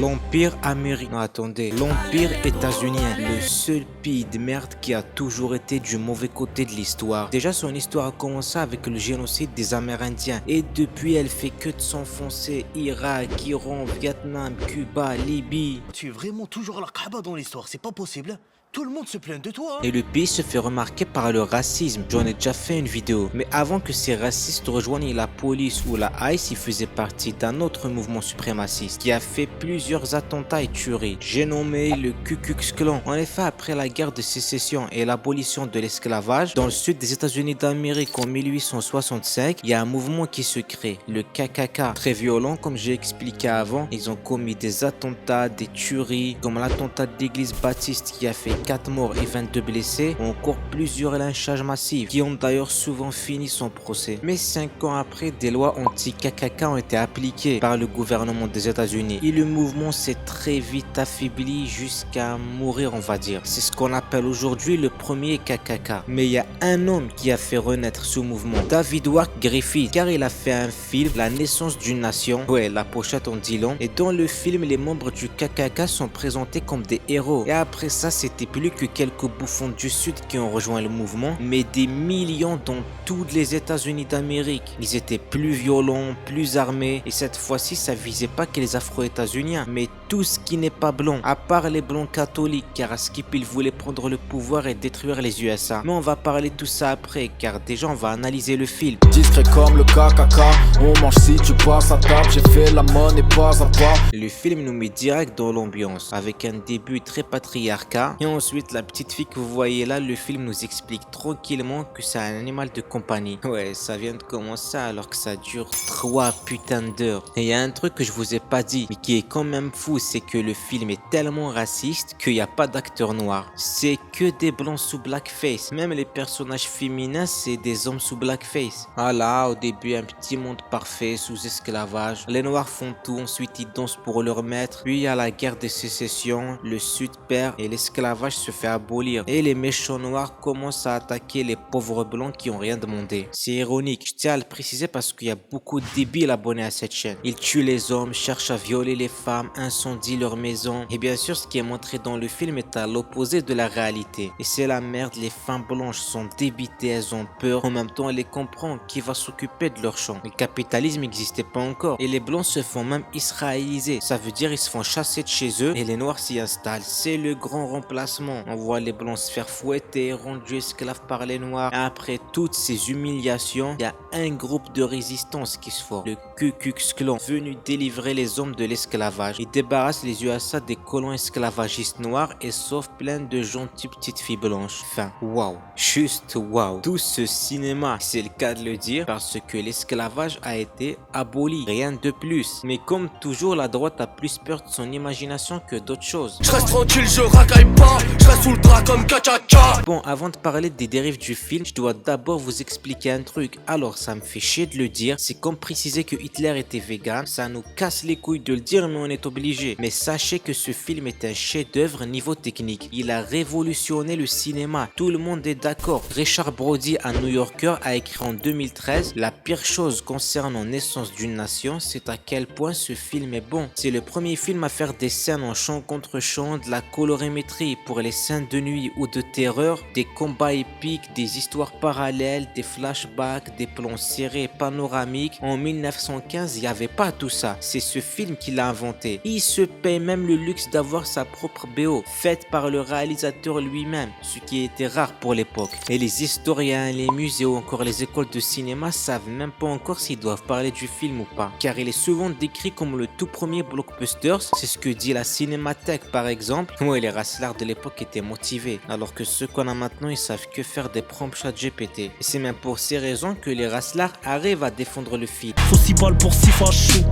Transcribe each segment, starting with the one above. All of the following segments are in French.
L'Empire américain. Non, attendez. L'Empire états-unien. Le seul pays de merde qui a toujours été du mauvais côté de l'histoire. Déjà, son histoire a commencé avec le génocide des Amérindiens. Et depuis, elle fait que de s'enfoncer. Irak, Iran, Vietnam, Cuba, Libye. Tu es vraiment toujours à la khaba dans l'histoire, c'est pas possible. Tout le monde se plaint de toi. Et le pays se fait remarquer par le racisme. J'en ai déjà fait une vidéo. Mais avant que ces racistes rejoignent la police ou la ICE, ils faisaient partie d'un autre mouvement suprémaciste qui a fait plusieurs attentats et tueries. J'ai nommé le Ku Klux Klan. En effet, après la guerre de sécession et l'abolition de l'esclavage, dans le sud des États-Unis d'Amérique en 1865, il y a un mouvement qui se crée, le KKK. Très violent, comme j'ai expliqué avant. Ils ont commis des attentats, des tueries, comme l'attentat de l'église baptiste qui a fait 4 morts et 22 blessés, ou encore plusieurs lynchages massifs qui ont d'ailleurs souvent fini son procès. Mais 5 ans après, des lois anti-KKK ont été appliquées par le gouvernement des États-Unis et le mouvement s'est très vite affaibli jusqu'à mourir, on va dire. C'est ce qu'on appelle aujourd'hui le premier KKK. Mais il y a un homme qui a fait renaître ce mouvement, David Ward Griffith, car il a fait un film, La naissance d'une nation. Ouais, la pochette en dit long. Et dans le film, les membres du KKK sont présentés comme des héros. Et après ça, c'était plus que quelques bouffons du sud qui ont rejoint le mouvement, mais des millions dans tous les États-Unis d'Amérique. Ils étaient plus violents, plus armés, et cette fois-ci ça visait pas que les Afro-États-Uniens, mais tout ce qui n'est pas blanc, à part les blancs catholiques, car à Skip il voulait prendre le pouvoir et détruire les USA. Mais on va parler de tout ça après, car déjà on va analyser le film. Discret comme le KKK, on mange si tu passes à table, j'ai fait la monnaie pas à pas. Le film nous met direct dans l'ambiance, avec un début très patriarcat, et ensuite la petite fille que vous voyez là, le film nous explique tranquillement que c'est un animal de compagnie. Ouais, ça vient de commencer alors que ça dure 3 putains d'heures. Et il y a un truc que je vous ai pas dit, mais qui est quand même fou, c'est que le film est tellement raciste qu'il n'y a pas d'acteurs noirs. C'est que des blancs sous blackface. Même les personnages féminins, c'est des hommes sous blackface. Voilà, au début, un petit monde parfait sous esclavage. Les noirs font tout, ensuite ils dansent pour leur maître. Puis il y a la guerre de sécession, le sud perd et l'esclavage se fait abolir. Et les méchants noirs commencent à attaquer les pauvres blancs qui ont rien demandé. C'est ironique, je tiens à le préciser parce qu'il y a beaucoup de débiles abonnés à cette chaîne. Ils tuent les hommes, cherchent à violer les femmes, incendient leurs maisons. Et bien sûr, ce qui est montré dans le film est à l'opposé de la réalité. Et c'est la merde, les femmes blanches sont débitées, elles ont peur. En même temps, elles les comprennent, qui va s'occuper de leur champ. Le capitalisme n'existait pas encore. Et les blancs se font même israéliser. Ça veut dire ils se font chasser de chez eux et les noirs s'y installent. C'est le grand remplacement. On voit les blancs se faire fouetter, rendus esclaves par les noirs. Et après toutes ces humiliations, il y a un groupe de résistance qui se forme, le Ku Klux Klan, venu délivrer les hommes de l'esclavage. Il débarrasse les USA des colons esclavagistes noirs et sauve plein de gentilles petites filles blanches. Enfin, waouh, juste waouh. Tout ce cinéma, c'est le cas de le dire, parce que l'esclavage a été aboli, rien de plus. Mais comme toujours, la droite a plus peur de son imagination que d'autres choses. Je reste tranquille, je racaille pas, je reste sous le drap comme Kachacha. Bon, avant de parler des dérives du film, je dois d'abord vous expliquer un truc. Alors, ça me fait chier de le dire, c'est comme préciser que Hitler était vegan, ça nous casse les couilles de le dire, mais on est obligé. Mais sachez que ce film est un chef-d'œuvre niveau technique. Il a révolutionné le cinéma, tout le monde est d'accord. Richard Brody, un New Yorker, a écrit en 2013: la pire chose concernant Naissance d'une nation, c'est à quel point ce film est bon. C'est le premier film à faire des scènes en chant contre chant, de la colorimétrie pour les scènes de nuit ou de terreur, des combats épiques, des histoires parallèles, des flashbacks, des plans serrés panoramiques. En 1915, il n'y avait pas tout ça. C'est ce film qui l'a inventé. Il se paye même le luxe d'avoir sa propre BO, faite par le réalisateur lui-même, ce qui était rare pour l'époque. Et les historiens, les musées ou encore les écoles de cinéma savent même pas encore s'ils doivent parler du film ou pas, car il est souvent décrit comme le tout premier blockbuster. C'est ce que dit la Cinémathèque par exemple. Ouais, les racelards de l'époque étaient motivés, alors que ceux qu'on a maintenant, ils savent que faire des prompts ChatGPT. Et c'est même pour ces raisons que les racelards arrivent à défendre le film. Faut 6 balles pour 6 fachos.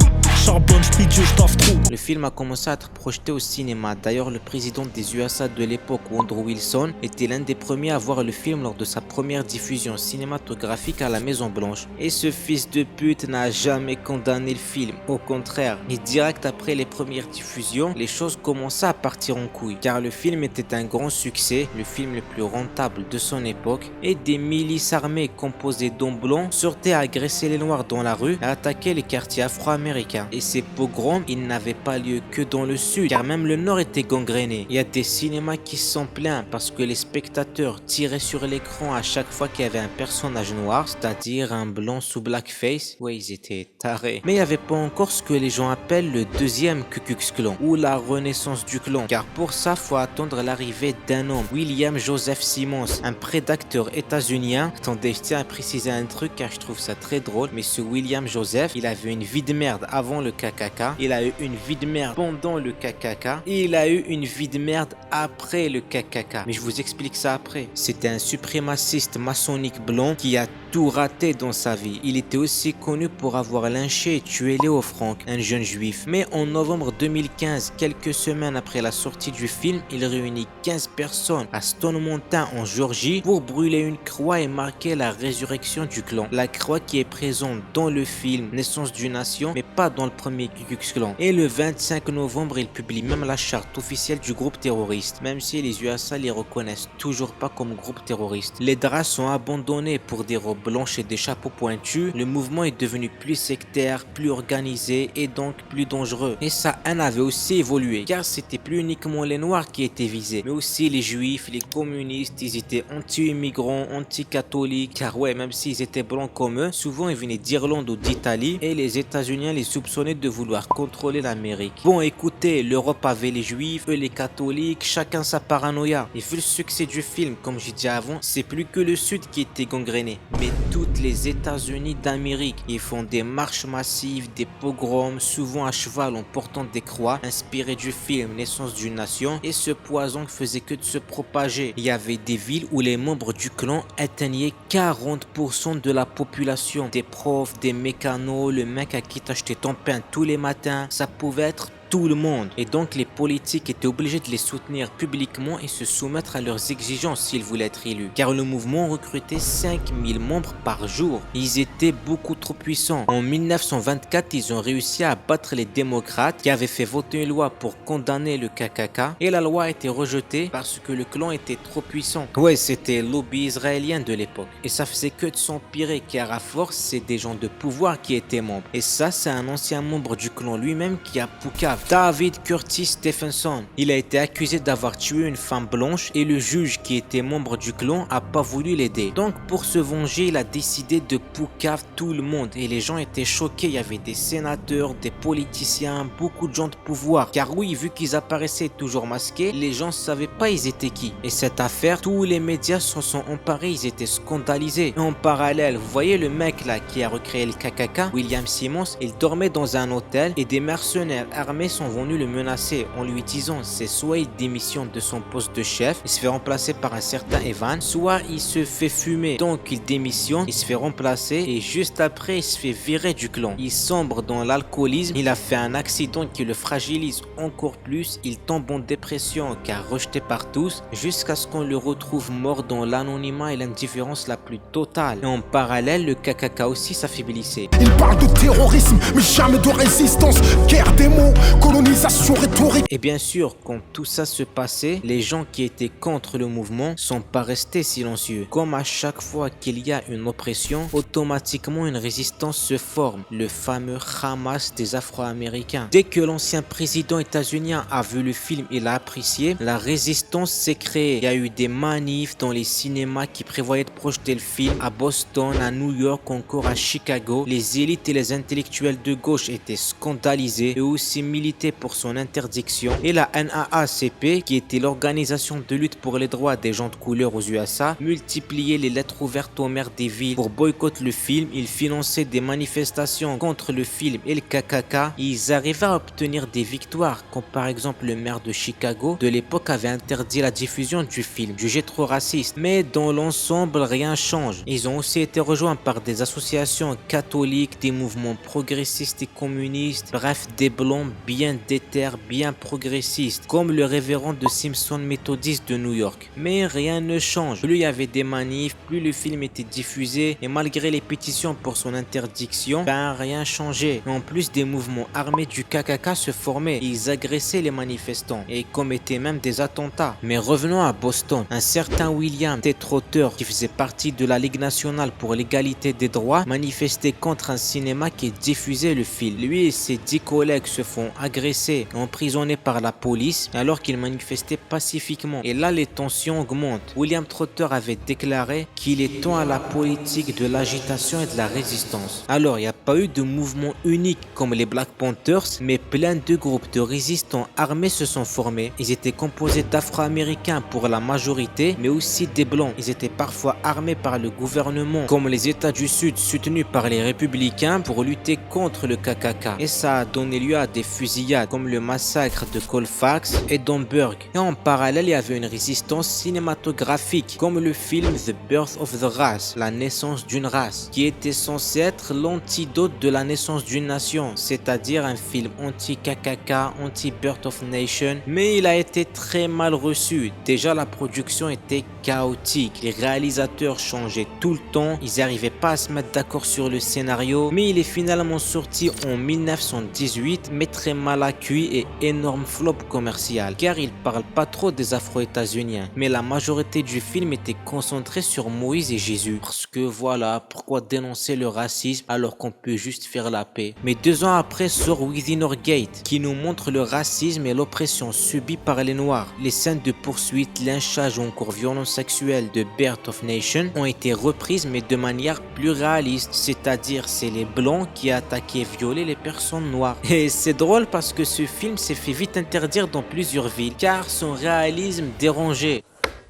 Charbonne, j'prie Dieu, j'taffe trop. Le film a commencé à être projeté au cinéma. D'ailleurs, le président des USA de l'époque, Woodrow Wilson, était l'un des premiers à voir le film lors de sa première diffusion cinématographique à la Maison Blanche. Et ce fils de pute n'a jamais condamné le film. Au contraire, et direct après les premières diffusions, les choses commençaient à partir en couille. Car le film était un grand succès, le film le plus rentable de son époque, et des milices armées composées d'hommes blancs sortaient à agresser les noirs dans la rue et attaquer les quartiers afro-américains. Et ces pogroms, ils n'avaient pas lieu que dans le sud, car même le nord était gangréné. Il y a des cinémas qui se sont plaints parce que les spectateurs tiraient sur l'écran à chaque fois qu'il y avait un personnage noir, c'est-à-dire un blanc sous blackface. Ouais, ils étaient tarés. Mais il n'y avait pas encore ce que les gens appellent le deuxième Ku Klux Klan, ou la renaissance du clan. Car pour ça, faut attendre l'arrivée d'un homme, William Joseph Simmons, un prédateur états-unien. Attendez, je tiens à préciser un truc car je trouve ça très drôle, mais ce William Joseph, il avait une vie de merde avant le KKK, il a eu une vie de merde pendant le KKK, et il a eu une vie de merde après le KKK. Mais je vous explique ça après. C'était un suprémaciste maçonnique blanc qui a tout raté dans sa vie. Il était aussi connu pour avoir lynché et tué Léo Frank, un jeune juif. Mais en novembre 2015, quelques semaines après la sortie du film, il réunit 15 personnes à Stone Mountain en Géorgie pour brûler une croix et marquer la résurrection du clan. La croix qui est présente dans le film Naissance d'une nation, mais pas dans le premier Ku Klux Klan. Et le 25 novembre, il publie même la charte officielle du groupe terroriste, même si les USA les reconnaissent toujours pas comme groupe terroriste. Les draps sont abandonnés pour des robes blanches et des chapeaux pointus. Le mouvement est devenu plus sectaire, plus organisé et donc plus dangereux. Et ça en avait aussi évolué, car c'était plus uniquement les noirs qui étaient visés, mais aussi les juifs, les communistes. Ils étaient anti-immigrants, anti-catholiques, car ouais, même s'ils étaient blancs comme eux, souvent ils venaient d'Irlande ou d'Italie, et les États-Unis les soupçonnaient de vouloir contrôler l'Amérique. Bon, écoutez, l'Europe avait les juifs, eux les catholiques, chacun sa paranoïa. Et vu le succès du film, comme j'ai dit avant, c'est plus que le sud qui était gangréné, mais toutes les États-Unis d'Amérique. Ils font des marches massives, des pogroms, souvent à cheval en portant des croix, inspirés du film Naissance d'une nation, et ce poison faisait que de se propager. Il y avait des villes où les membres du clan atteignaient 40% de la population. Des profs, des mécanos, le mec à qui t'achetais ton pain tous les matins, ça pouvait être tout le monde. Et donc les politiques étaient obligés de les soutenir publiquement et se soumettre à leurs exigences s'ils voulaient être élus. Car le mouvement recrutait 5000 membres par jour. Ils étaient beaucoup trop puissants. En 1924, ils ont réussi à battre les démocrates qui avaient fait voter une loi pour condamner le KKK. Et la loi a été rejetée parce que le clan était trop puissant. Ouais, c'était le lobby israélien de l'époque. Et ça faisait que de s'empirer, car à force, c'est des gens de pouvoir qui étaient membres. Et ça, c'est un ancien membre du clan lui-même qui a poucave. David Curtis Stephenson. Il a été accusé d'avoir tué une femme blanche et le juge qui était membre du clan a pas voulu l'aider. Donc pour se venger, il a décidé de poucave tout le monde et les gens étaient choqués. Il y avait des sénateurs, des politiciens, beaucoup de gens de pouvoir. Car oui, vu qu'ils apparaissaient toujours masqués, les gens savaient pas ils étaient qui. Et cette affaire, tous les médias s'en sont emparés, ils étaient scandalisés. Et en parallèle, vous voyez le mec là qui a recréé le KKK, William Simmons, il dormait dans un hôtel et des mercenaires armés sont venus le menacer en lui disant c'est soit il démissionne de son poste de chef, il se fait remplacer par un certain Evan, soit il se fait fumer. Donc il démissionne, il se fait remplacer et juste après il se fait virer du clan. Il sombre dans l'alcoolisme, il a fait un accident qui le fragilise encore plus, il tombe en dépression car rejeté par tous, jusqu'à ce qu'on le retrouve mort dans l'anonymat et l'indifférence la plus totale. Et en parallèle, le KKK aussi s'affaiblissait. Il parle de terrorisme, mais jamais de résistance. Guerre des mots, colonisation rhétorique. Et bien sûr, quand tout ça se passait, les gens qui étaient contre le mouvement sont pas restés silencieux. Comme à chaque fois qu'il y a une oppression, automatiquement une résistance se forme, le fameux Hamas des Afro-Américains. Dès que l'ancien président états-unien a vu le film et l'a apprécié, la résistance s'est créée. Il y a eu des manifs dans les cinémas qui prévoyaient de projeter le film à Boston, à New York, encore à Chicago. Les élites et les intellectuels de gauche étaient scandalisés et aussi militaient pour son interdiction. Et la NAACP, qui était l'organisation de lutte pour les droits des gens de couleur aux USA, multipliait les lettres ouvertes aux maires des villes pour boycotter le film. Ils finançaient des manifestations contre le film et le KKK. Ils arrivaient à obtenir des victoires, comme par exemple le maire de Chicago de l'époque avait interdit la diffusion du film, jugé trop raciste. Mais dans l'ensemble, rien change. Ils ont aussi été rejoints par des associations catholiques, des mouvements progressistes et communistes, bref, des blancs bien déter, bien progressistes, comme le révérend de Simpson méthodiste de New York. Mais rien ne change. Plus il y avait des manifs, plus le film était diffusé, et malgré les pétitions pour son interdiction, rien changeait. En plus, des mouvements armés du KKK se formaient. Ils agressaient les manifestants et commettaient même des attentats. Mais revenons à Boston. Un certain William T. Trotter, qui faisait partie de la Ligue nationale pour l'égalité des droits, manifestait contre un cinéma qui diffusait le film. Lui et ses 10 collègues se font agresser, emprisonnés par la police alors qu'ils manifestaient pacifiquement. Et là, les tensions augmentent. William Trotter avait déclaré qu'il est temps à la politique de l'agitation et de la résistance. Alors, il n'y a pas eu de mouvement unique comme les Black Panthers, mais plein de groupes de résistants armés se sont formés. Ils étaient composés d'Afro-Américains pour la majorité, mais aussi des Blancs. Ils étaient parfois armés par le gouvernement, comme les États du Sud soutenus par les républicains pour lutter contre le KKK. Et ça a donné lieu à des fusillades, comme le massacre de Colfax et d'Hamburg. Et en parallèle, il y avait une résistance cinématographique, comme le film The Birth of the Race, la naissance d'une race, qui était censé être l'antidote de la naissance d'une nation, c'est-à-dire un film anti-KKK, anti-Birth of Nation, mais il a été très mal reçu. Déjà, la production était chaotique, les réalisateurs changeaient tout le temps, ils n'arrivaient pas à se mettre d'accord sur le scénario, mais il est finalement sorti en 1918, mais très mal accueilli et énorme flop commercial, car il parle pas trop des Afro-États-Uniens, mais la majorité du film était concentrée sur Moïse et Jésus, parce que voilà, pourquoi dénoncer le racisme alors qu'on peut juste faire la paix. Mais 2 ans après sort Within Our Gate, qui nous montre le racisme et l'oppression subie par les Noirs. Les scènes de poursuite, lynchage ou encore violence sexuelle de Birth of Nation ont été reprises mais de manière plus réaliste, c'est-à-dire c'est les Blancs qui attaquaient et violaient les personnes noires. Et c'est drôle parce que ce film s'est fait vite interdire dans plusieurs villes, car son réalisme dérangeait.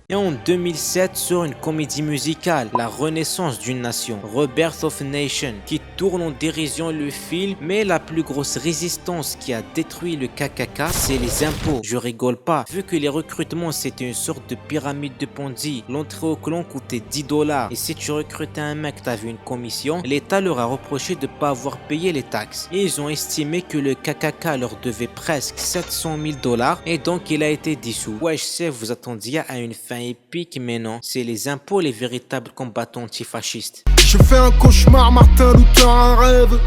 Et en 2007 sort une comédie musicale, La Renaissance d'une Nation, Rebirth of a Nation, qui tourne en dérision le film, mais la plus grosse résistance qui a détruit le KKK, c'est les impôts. Je rigole pas, vu que les recrutements c'était une sorte de pyramide de Ponzi, l'entrée au clan coûtait $10, et si tu recrutais un mec t'avais une commission, l'État leur a reproché de pas avoir payé les taxes. Et ils ont estimé que le KKK leur devait presque $700 000, et donc il a été dissous. Ouais, je sais, vous attendiez à une fin épique, mais non, c'est les impôts les véritables combattants antifascistes. J'ai fait un cauchemar, Martin Luther, un rêve.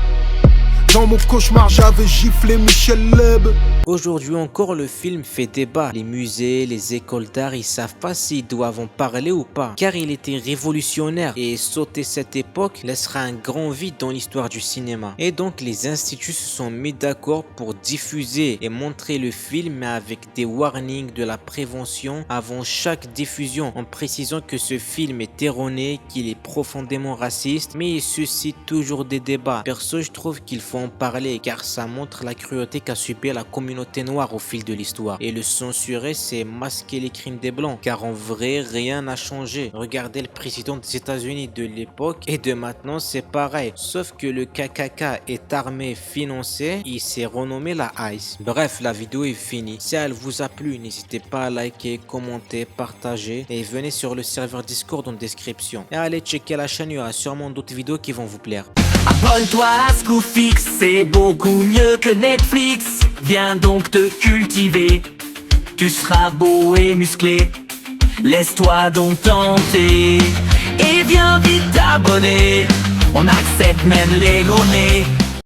Dans mon cauchemar, j'avais giflé Michel Leb. Aujourd'hui encore, le film fait débat. Les musées, les écoles d'art, ils savent pas s'ils doivent en parler ou pas, car il était révolutionnaire et sauter cette époque laissera un grand vide dans l'histoire du cinéma. Et donc les instituts se sont mis d'accord pour diffuser et montrer le film, mais avec des warnings de la prévention avant chaque diffusion, en précisant que ce film est erroné, qu'il est profondément raciste, mais il suscite toujours des débats. Perso, je trouve qu'il faut en parler, car ça montre la cruauté qu'a subi la communauté noire au fil de l'histoire. Et le censurer, c'est masquer les crimes des blancs, car en vrai, rien n'a changé. Regardez le président des États-Unis de l'époque et de maintenant, c'est pareil. Sauf que le KKK est armé, financé, il s'est renommé la ICE. Bref, la vidéo est finie. Si elle vous a plu, n'hésitez pas à liker, commenter, partager et venez sur le serveur Discord en description. Et allez checker la chaîne, il y aura sûrement d'autres vidéos qui vont vous plaire. Abonne-toi à Scoofix, c'est beaucoup mieux que Netflix. Viens donc te cultiver, tu seras beau et musclé. Laisse-toi donc tenter, et viens vite t'abonner. On accepte même les gros nez.